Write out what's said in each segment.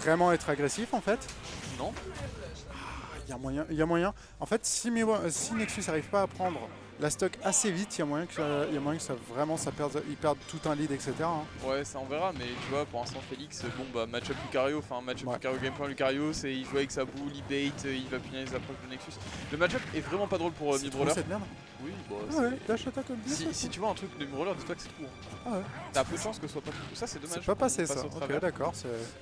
vraiment être agressif en fait. Non. Il y a moyen, il y a moyen. En fait, si Nexus n'arrive pas à prendre la stock assez vite, il y a moyen que ça vraiment ils perdent tout un lead, etc. hein. Ouais, ça on verra, mais tu vois, pour l'instant, Félix, bon bah match-up Lucario, enfin match-up Ouais. Lucario, gameplay Lucario, c'est il joue avec sa boule, il bait, il va punir les approches de Nexus. Le match-up est vraiment pas drôle pour C'est trop Midroller. cette merde. Oui, bon, Ah ouais, dash attack comme si tu vois un truc de Midroller, dis-toi que c'est tout. Hein. Ah ouais. T'as peu de chance que ce soit pas tout. Ça, c'est dommage. C'est pas passé on passe ça. au travers. Ok, d'accord.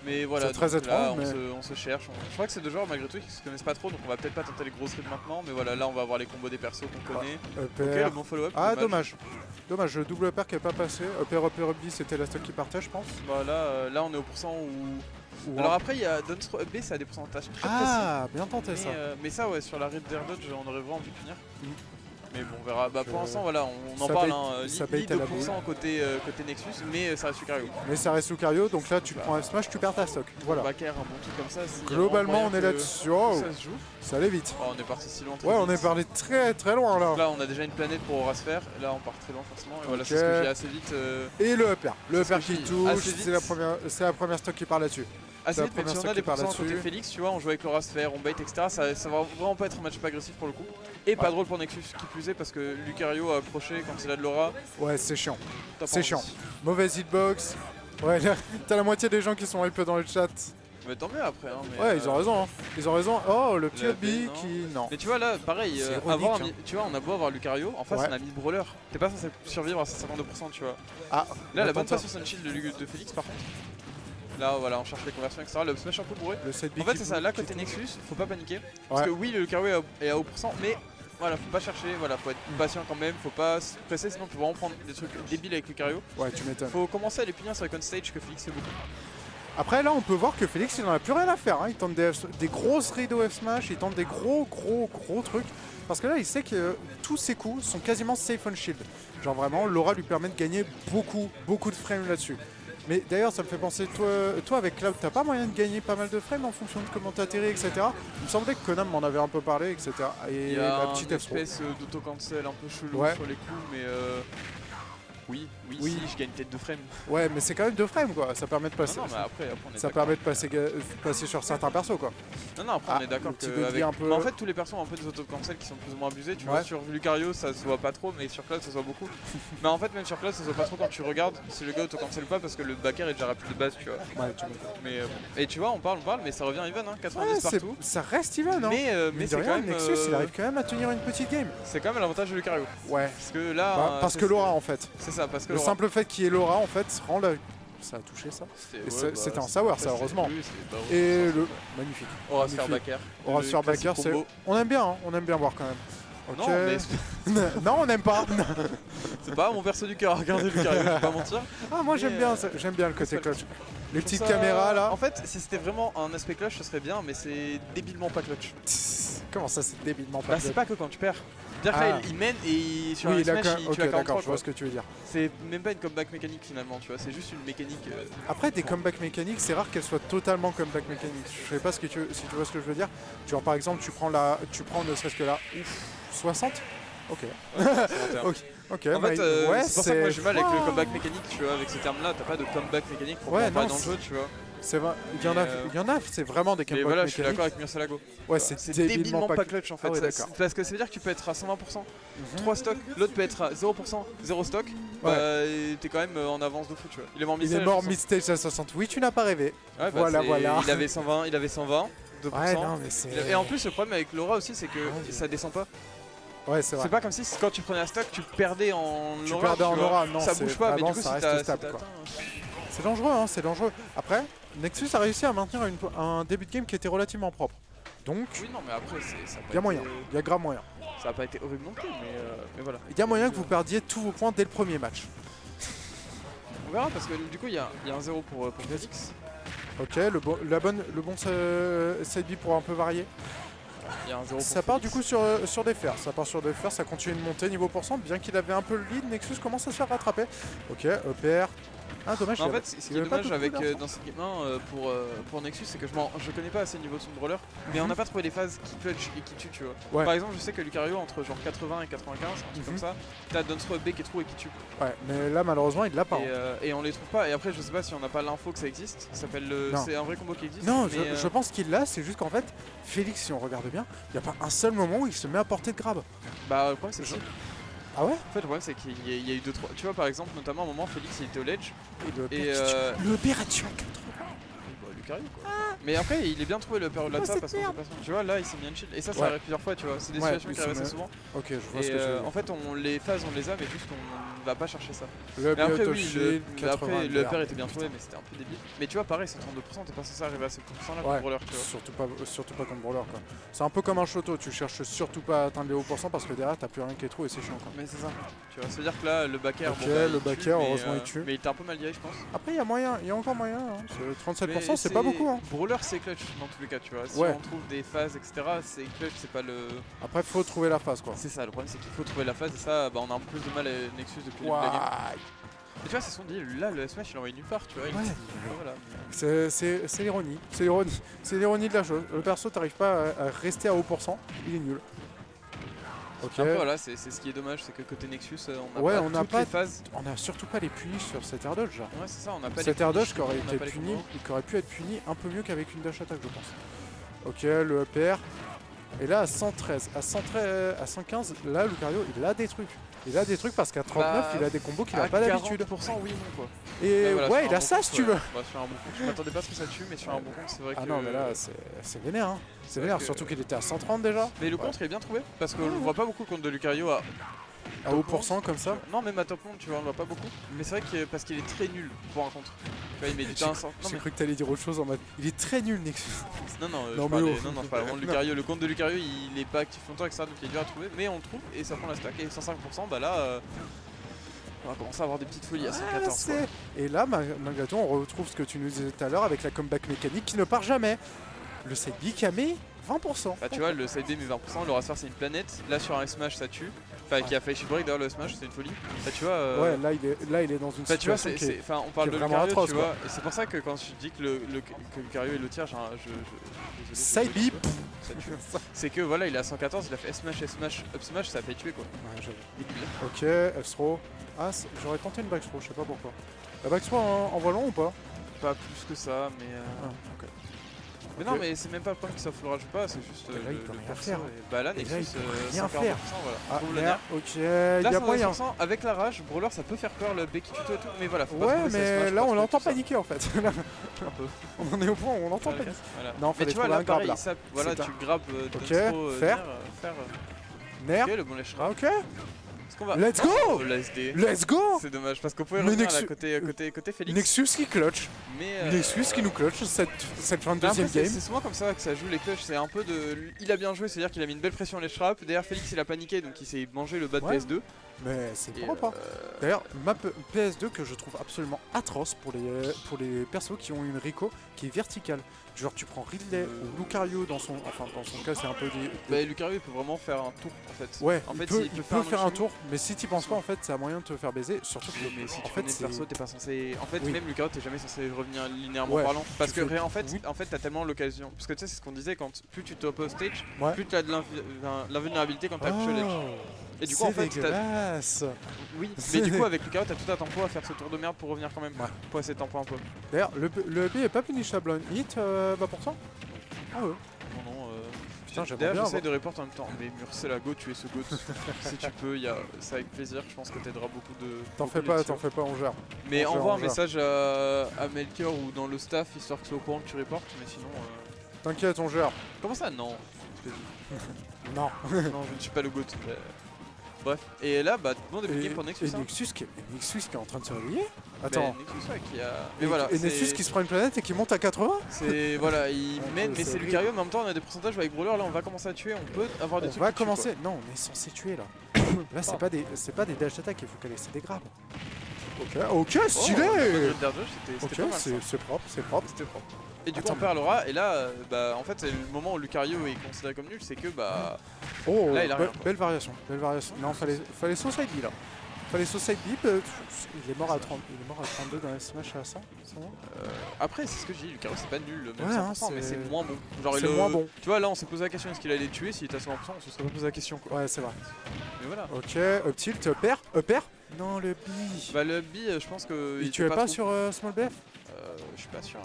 Mais voilà, c'est très donc là, étrange, on se cherche. Je crois que c'est deux joueurs malgré tout qui se connaissent pas trop, donc on va peut-être pas tenter les grosses rides maintenant. Mais voilà, là on va avoir les combos des persos qu'on connaît. Ok, le bon follow-up. Ah dommage. Dommage, le double upper qui est pas passé. Upper B, c'était la stock qui partait, je pense. Bah là on est au pourcent où. Alors après il y a Dunstro B, ça a des pourcentages très précis. Ah, bien tenté ça. Mais ça ouais, sur la ride d'air dodge on aurait vraiment pu finir. Mais bon, on verra. Bah, Donc, pour l'instant, voilà, on en ça parle. bait- ça bait Lead à la 2% boule. côté Nexus, mais ça reste Lucario. Mais ça reste Lucario, donc là tu prends un smash, tu perds ta stock. Voilà. Backer, un bon truc comme ça. Globalement, on est là-dessus. Oh, Ça se joue. ça allait vite. Oh, on est parti si loin. Ouais, on est parlé très très loin là. Là, on a déjà une planète pour Horasphère. Là, on part très loin forcément. Et voilà, Ok. c'est ce que j'ai assez vite. Et le upper. Le C'est upper ce que qui je dis. touche, Assez vite. c'est la première stock qui part là-dessus. Assez la vite, mais première si on stock a des qui part pourcents côté là-dessus. Félix, tu vois, on joue avec l'Horasphère, on bait, etc. Ça va vraiment pas être un match-up agressif pour le coup. Et pas drôle pour Nexus, qui plus est, parce que Lucario a accroché quand il a de l'aura. Ouais, c'est chiant. T'as pas C'est envie. chiant. Mauvaise hitbox. Ouais, là, t'as la moitié des gens qui sont hype dans le chat. Mais tant mieux après. Hein, mais, Ouais, ils ont raison. Hein. Ils ont raison. Oh, le petit le B B, non. qui. Non. Mais tu vois là, pareil, C'est ironique, hein. tu vois, on a beau avoir Lucario, en face Ouais. on a mis Brawler. T'es pas censé survivre à 52%, tu vois. Ah, Là, la attends, bonne façon Sunshield de Félix, par contre. Là, voilà, on cherche les conversions, etc. Le smash un peu bourré. le side B En fait, qui c'est ça, touche, là, qui côté touche. Nexus, faut pas paniquer. Parce Ouais. que oui, le Lucario est à haut pourcent, mais voilà, faut pas chercher, voilà, faut être patient quand même, faut pas se presser, sinon on peut vraiment prendre des trucs débiles avec Lucario. Ouais, tu m'étonnes. Faut commencer à les punir sur les on-stage que Félix fait beaucoup. Après, là, on peut voir que Félix, il en a plus rien à faire. Hein. Il tente des grosses rides au F-Smash, il tente des gros trucs. Parce que là, il sait que tous ses coups sont quasiment safe on shield. Genre vraiment, l'aura lui permet de gagner beaucoup de frames là-dessus. Mais d'ailleurs, ça me fait penser, toi avec Cloud, t'as pas moyen de gagner pas mal de frames en fonction de comment t'atterris, etc. Il me semblait que Konam m'en avait un peu parlé, etc. Et Il y a la une petite F-Pro. espèce d'auto-cancel un peu chelou Ouais. sur les coups, mais oui, Oui. si, je gagne peut-être 2 frames. Ouais, mais c'est quand même 2 frames, quoi. Ça permet de passer. Non, mais après on est Ça d'accord. permet de passer sur certains persos, quoi. Non, après on est d'accord le petit que. Godly un peu- Mais en fait, tous les persos ont un peu des auto-cancel qui sont plus ou moins abusés. Tu vois, Ouais. sur Lucario, ça se voit pas trop, mais sur Cloud, ça se voit beaucoup. Mais en fait, même sur Cloud, ça se voit pas trop quand tu regardes si le gars auto-cancel ou pas, parce que le backer est déjà rapide de base, tu vois. Ouais, tu m'étonnes. Mais bon. Et tu vois, on parle, mais ça revient even, hein, 90 Ouais, partout. ça reste even, hein. Mais Mais c'est de quand rien, même. Nexus, il arrive quand même à tenir une petite game. C'est quand même l'avantage de Lucario. Ouais. Parce que là. Parce que Laura, en fait. C'est ça, parce que Le Laura. simple fait qu'il y ait Laura, en fait, rend la. Ça a touché ça. C'était un sour, ça, heureusement. Et le. Magnifique. Horasphère Magnifique. backer. Horasphère backer, c'est. On aime bien, hein. On aime bien voir quand même. Ok. Non, mais non, on n'aime pas. c'est pas mon perso du cœur. Regardez Lucario, je vais pas mentir. Ah, moi Mais, j'aime bien, j'aime bien le côté clutch. Les Je petites trouve ça- caméras là. En fait, si c'était vraiment un aspect clutch, ce serait bien, mais c'est débilement pas clutch. Comment ça, c'est débilement pas Bah, c'est clutch. pas que quand tu perds. C'est-à-dire que Ah. là, il mène et sur Oui, un smash, d'accord, tu ok, l'as d'accord, 43. je vois ce que tu veux dire. C'est même pas une comeback mécanique finalement, tu vois, c'est juste une mécanique. Après, des comeback mécaniques, c'est rare qu'elles soient totalement comeback mécaniques. Je sais pas si tu vois ce que je veux dire. Genre, par exemple, tu prends ne serait-ce que là, 60. Ok. Ok. Ok. En fait, ouais, c'est pour ça que moi j'ai mal avec le comeback mécanique, tu vois, avec ces termes-là, t'as pas de comeback mécanique pour Ouais, pas non, dans le jeu, tu vois. C'est vrai. Il y en a, c'est vraiment des Mais comeback voilà, je suis mécaniques. d'accord avec Murcielago. Ouais, C'est débilement pas clutch en fait. Ah ouais, Ça- d'accord. parce que ça veut dire que tu peux être à 120%, 3 stocks, l'autre peut être à 0%, 0 stock. Ouais. Et t'es quand même en avance de fou, tu vois. Il est mort Il est mort mid-stage à 60. Oui, tu n'as pas rêvé. Ouais, bah, Voilà, voilà. Il avait 120, 2%. Ouais, non, mais c'est. Et en plus, le problème avec Laura aussi, c'est que ça descend pas. Ouais, c'est vrai. C'est pas comme si quand tu prenais un stock, tu perdais en Tu aura. perdais en vois. aura, non, ça c'est bouge pas, mais vraiment, du coup, ça si reste t'as stable, quoi. atteint, C'est dangereux, hein, c'est dangereux. Après, Nexus a réussi à maintenir un début de game qui était relativement propre. Donc, Oui, non, mais après, ça a pas il y a moyen. été- Il y a grave moyen. Ça a pas été horrible non plus, mais voilà. Il y a moyen que vous perdiez tous vos points dès le premier match. On verra parce que du coup, il y a un 0 pour Félix. Ok, le bon side B pour un peu varier. Il y a un 0 Ça part du coup sur des fers. Ça part sur des fers, ça continue de monter niveau pourcent. Bien qu'il avait un peu le lead, Nexus commence à se faire rattraper. Ok, EPR. Ah dommage. Mais en il fait, avait- ce il qui est avait pas dommage de avec couleur, dans cette game 1 pour Nexus, c'est que je connais pas assez le niveau de son brawler, mais on n'a pas trouvé les phases qui clutch et qui tuent, tu vois. Ouais. Par exemple, je sais que Lucario entre genre 80 et 95, un truc comme ça, t'as Dunstroke B qui est true et qui tue. Ouais, mais là malheureusement il l'a pas. Et on les trouve pas. Et après, je sais pas si on n'a pas l'info que ça existe. Ça s'appelle le. Non. C'est un vrai combo qui existe. Non, mais, je pense qu'il l'a, c'est juste qu'en fait, Félix, si on regarde bien, il n'y a pas un seul moment où il se met à portée de grab. Bah, le problème, c'est que. Ah ouais? En fait, le problème, c'est qu'il y a eu 2-3. Tu vois, par exemple, notamment à un moment, Félix il était au ledge. Et Et le père a tué à 80. bah, Lucario quoi. Mais après, il est bien trouvé le père au-delà de ça cette parce qu'on merde. sait pas son- tu vois, là, il s'est mis un shield. Et ça Ouais. arrive plusieurs fois, tu vois. C'est des Ouais, situations il qui se arrivent assez met- souvent. Ok, je vois ce Et que tu veux en dire. fait, les phases, on les a, mais juste on va pas chercher ça. Le Mais après, Auto oui, Shield, mais après, 80, le merde. père était bien trouvé, mais c'était un peu débile. Mais tu vois, pareil, c'est 32%, t'es pas censé arriver à ce pourcent là Ouais, pour brawler, tu vois. surtout pas contre brawler quoi. C'est un peu comme un Shoto, tu cherches surtout pas à atteindre les hauts pourcents parce que derrière t'as plus rien qui est trop et c'est chiant quoi. Mais c'est ça. Tu vois, c'est-à-dire que là, le backer, Ok, bon, bah, le il backer, tue, mais, heureusement, il tue. Mais il était un peu mal dirigé, je pense. Après il y a moyen, il y a encore moyen. Hein. 37% Mais c'est pas beaucoup. Hein. Brawler, c'est clutch dans tous les cas, tu vois. Si Ouais. on trouve des phases, etc., c'est clutch, c'est pas le. Après faut trouver la phase quoi. C'est ça, le problème, c'est qu'il faut trouver la phase et ça, bah, on a un peu plus de mal à Nexus depuis le début de la game. Ouah. Et tu vois, c'est son deal. Là, le smash, il envoie nulle part, tu vois. Ouais. Voilà. C'est l'ironie, c'est l'ironie. C'est l'ironie de la chose. Le perso t'arrives pas à rester à haut pourcent, il est nul. Ok. Après, voilà, c'est ce qui est dommage, c'est que côté Nexus, on Ouais, n'a on pas n'a toutes pas- les phases. On a surtout pas les punis sur cet air dodge là. Ouais, c'est ça, on n'a pas Cet les air dodge punishes, qui aurait on n'a été pas les puni, combos. qui aurait pu être puni un peu mieux qu'avec une dash attack je pense. Ok, le EPR. Et là à 113, à 115, là Lucario il a des trucs. Il a des trucs parce qu'à 39 Bah, il a des combos qu'il À a pas d'habitude. 40%, oui, non, quoi. Et voilà, ouais sur il un a bon ça compte, si tu ouais. veux. Bah, sur un bon compte, je m'attendais pas à ce que ça tue, mais sur un bon compte, c'est vrai que. Ah non mais là c'est vénère hein. C'est vénère, que- surtout qu'il était à 130 déjà. Mais le contre est bien trouvé, parce qu'on le voit pas beaucoup contre de Lucario À haut pourcent comme ça. Non, même à top monde, tu vois, on le voit pas beaucoup. Mais c'est vrai que parce qu'il est très nul pour un contre. Tu vois, il met du temps à sortir. Non, J'ai mais... cru que t'allais dire autre chose en mode il est très nul Nexus. non, Non, je mais parlais, oh. non, je parlais vraiment de Lucario. Le compte de Lucario, il est pas actif longtemps, etc. Donc il est dur à trouver. Mais on le trouve et ça prend la stack. Et 105%, bah là, on va commencer à avoir des petites folies à 114. quoi. Et là malgré tout on retrouve ce que tu nous disais tout à l'heure avec la comeback mécanique qui ne part jamais. Le side B qui a mis 20%. Bah, tu vois, le side B met 20%, le Raspberry c'est une planète. Là, sur un smash, ça tue. Enfin, qui a fait shield break d'ailleurs, le smash, c'est une folie. Bah, tu vois. Ouais, là il est dans une Bah tu vois, situation qui est... on parle qui est de vraiment Lucario, atroce, tu vois, et c'est pour ça que quand je dis que, que Lucario est le tiers, Side B, ça tue. C'est que voilà, il est à 114, il a fait S-smash, S-smash, up smash, ça a fait tuer quoi. Ouais, j'avoue. Débile. Ok, F-throw. Ah, j'aurais tenté une back throw, je sais pas pourquoi. La back throw en volant ou pas? Pas plus que ça, mais. Ah, ok. Mais Ok. non, mais c'est même pas le problème qu'il s'offre le rage ou pas, c'est juste. Mais là, il peut rien perso faire. et- Bah là, Et là, Nexus, il peut 140%, rien faire. voilà. Ah, Trouve le merde, nerf. ok, Là, il y a moyen. 110%, avec la rage, Brawler ça peut faire peur, le B qui tue tout et tout, mais voilà, faut pas Ouais, trouver ses mais smash, là pas on trouver l'entend tout ça. paniquer en fait. Là, Un peu. on en est au point où on l'entend Voilà. paniquer. Voilà. Non, Mais fallait tu vois, trouver là, un grab pareil, là. ça, voilà, C'est tu grappes Ok, Dunstro, faire. faire. Nerf. Ok, le bon lèche. Ah, ok. Est-ce qu'on va. Let's go. Oh, la SD. Let's go. C'est dommage parce qu'on pouvait Mais revenir là Nexus- côté Félix. Nexus qui clutch. Mais Nexus qui nous clutch cette bah, 22e après, game. c'est souvent comme ça que ça joue les clutches. C'est un peu de. Il a bien joué, c'est-à-dire qu'il a mis une belle pression les shrap. Derrière Félix il a paniqué donc il s'est mangé le bas de Ouais. PS2. Mais c'est Et, propre. Hein. D'ailleurs, ma PS2 que je trouve absolument atroce pour les persos qui ont une Rico qui est verticale. Genre tu prends Ridley ou Lucario dans son cas c'est un peu des... Bah, Lucario il peut vraiment faire un tour en fait. Ouais, en il fait, peut, il il peut peut faire un ultime. tour, mais si tu penses pas en fait c'est un moyen de te faire baiser, surtout que Mais si en tu fait connais c'est... le perso, t'es pas censé. En fait, Oui. même Lucario, t'es jamais censé revenir linéairement Ouais, parlant. Parce tu que fais- en fait, oui. t'as tellement l'occasion. Parce que tu sais, c'est ce qu'on disait quand plus tu top au stage, Ouais. plus t'as de l'invulnérabilité quand t'as push ledge. Et du coup, en c'est fait, t'as. dégueulasse. Oui, C'est- mais du coup, avec Lucario, t'as tout un tempo à faire ce tour de merde pour revenir quand même. Ouais. Pour essayer de tempo un peu. D'ailleurs, le B est pas punishable on hit, bah pourtant. Ah ouais. Non, non. Putain, j'aimerais D'ailleurs, bien j'essaie avoir- de report en même temps. Mais Murcela Go, tu es ce Go. Si tu peux, ça avec plaisir. Je pense que t'aideras beaucoup de. T'en beaucoup fais pas, d'éditions. t'en fais pas, on gère. Mais On gère, envoie un on gère. message à Melchior ou dans le staff histoire que c'est au courant que tu reportes. Mais sinon. T'inquiète, on gère. Comment ça Non. Non. Non, je ne suis pas le GOAT. Bref, et là, bah, bon début de game pour Nexus. Et hein. Nexus qui est en train de se réveiller. Mais Attends. Nexus, ouais, qui a. Mais voilà. Et Nexus qui se prend une planète et qui monte à 80. C'est. Voilà, il Ouais, mène, mais c'est c'est Lucario, mais en même temps, on a des pourcentages avec Brawler. Là, on va commencer à tuer. On peut avoir des On trucs. va qui tuent, commencer. Non, on est censé tuer là. Là, c'est pas des dash attack, il faut qu'elle ait des grabs. Ok, ok, quoi. stylé. Oh, le Grid Dodge, c'était Ok, pas mal. ça. c'est propre, c'est propre. C'était propre. Et du coup, Attends, on perd Laura, et là, bah, en fait, c'est le moment où Lucario est considéré comme nul, c'est que, bah. Oh, Là, il a rien, quoi. belle variation, belle variation. Non, fallait sauce ID là. Fallait suicide bip. Il est mort à 30, il est mort à 32 dans la smash à 100. C'est bon. Après, c'est ce que je dis, Lucario c'est pas nul, même Ouais, 100%, mais c'est- c'est moins bon. Genre, C'est moins bon. Tu vois, là on s'est posé la question est-ce qu'il allait tuer, s'il était à 100%, on se serait pas posé la question quoi. Ouais, c'est vrai. Mais voilà. Ok, up tilt, upper, upper. Non, le B. Bah, le B, je pense que. Il était tuait pas trop- sur Small BF. Je suis pas sûr.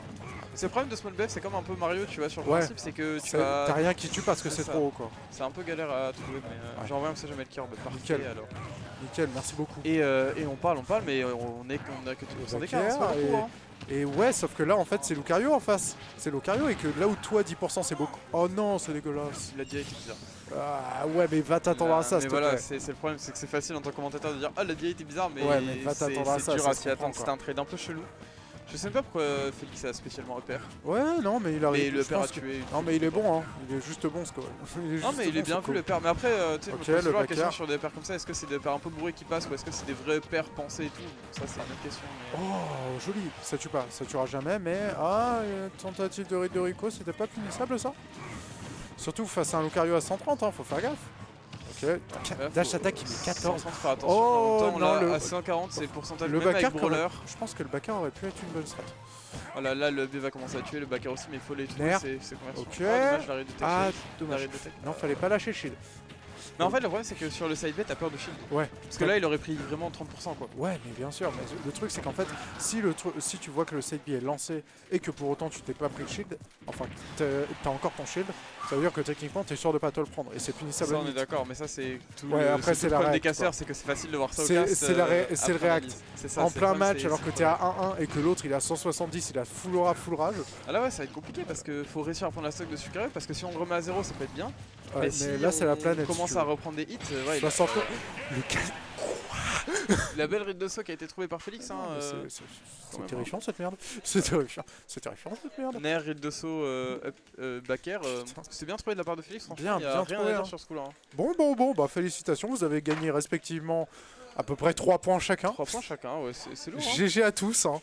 C'est le problème de Small BF, c'est comme un peu Mario, tu vois, sur le Ouais. principe, c'est que tu C'est- vas. T'as rien qui tue parce que c'est c'est ça. trop haut quoi. C'est un peu galère à trouver, mais Ouais. genre, vraiment, ça jamais le curb. Parfait Nickel. alors. Nickel, merci beaucoup. Et on parle, mais on a que au sein d'écart, c'est pas et- beaucoup, hein. Et ouais, sauf que là en fait c'est Lucario en face. C'est Lucario et que là où toi 10% c'est beaucoup. Oh non, c'est dégueulasse. La DI était bizarre. Ah ouais, mais va t'attendre à ça, Mais s'il te voilà, plaît. c'est le problème, c'est que c'est facile en tant que commentateur de dire ah la DI était bizarre, mais, Ouais, mais va t'attendre à ça, c'est dur ça à se s'y comprend, attendre. quoi. C'était un trade un peu chelou. Je sais même pas pourquoi Félix a spécialement repère. Ouais, non, mais il arrive. Mais le je père a pense que- tué. Non, mais il est bon, hein. Il est juste bon, ce quoi. Non mais il est bien vu le père, mais après tu sais, Ok, je me pose le toujours la question backer. sur des pères comme ça, est-ce que c'est des pères un peu bourrés qui passent ou est-ce que c'est des vrais pères pensés et tout? Ça c'est une autre question. Mais... Oh, joli. Ça tue pas, ça tuera jamais, mais. Ah, tentative de raid de Rico, c'était pas punissable ça? Surtout face à un Lucario à 130, hein, faut faire gaffe. Ok, Ouais, dash faut- attack, il met 14. Sans faire attention, Oh, en même temps, non, là, le- à 140 c'est le pourcentage Le même avec backer, Brawler. je pense que le backer aurait pu être une bonne strat. Voilà, là le B va commencer à tuer, le backer aussi, mais il faut les tuer, Nair. c'est conversion. Ok. Dommage, l'arrêt de tech. Ah, L'arrêt dommage. de tech. Non, fallait pas lâcher shield. Mais en fait, le problème, c'est que sur le side bet, t'as peur de shield. Ouais. Parce que là, il aurait pris vraiment 30%, quoi. Ouais, mais bien sûr. Mais le truc, c'est qu'en fait, si tu vois que le side B est lancé et que pour autant tu t'es pas pris le shield, enfin, t'as encore ton shield, ça veut dire que techniquement, t'es sûr de pas te le prendre. Et c'est punissable. Ça, à on est limite. d'accord, mais ça, c'est tout Ouais, après, c'est le la problème des React, casseurs, quoi. c'est que c'est facile de voir ça au C'est- casse. c'est la React, c'est le après React. analyse. C'est ça, En c'est le plein problème, match, c'est- alors c'est que le t'es à problème. 1-1 et que l'autre il a 170, il a full aura, full rage. Ah là, ouais, ça va être compliqué parce que faut réussir à prendre la stock de Sucre, parce que si on le remet à 0, ça peut être bien. Ouais, mais si là, c'est la planète. on commence si tu à veux. reprendre des hits, ouais, 60. Le la belle ride de saut qui a été trouvée par Félix. Hein, C'est même, terrifiant cette merde. C'est terrifiant. C'est terrifiant cette merde. Nair, ride de saut, backer. Putain. C'est bien trouvé de la part de Félix, franchement. Bien, il y a bien rien trouvé, à dire hein. sur ce coup-là. Hein. Bon, bah félicitations, vous avez gagné respectivement à peu près 3 points chacun. 3 points chacun, ouais, c'est lourd. Hein. GG à tous. Hein.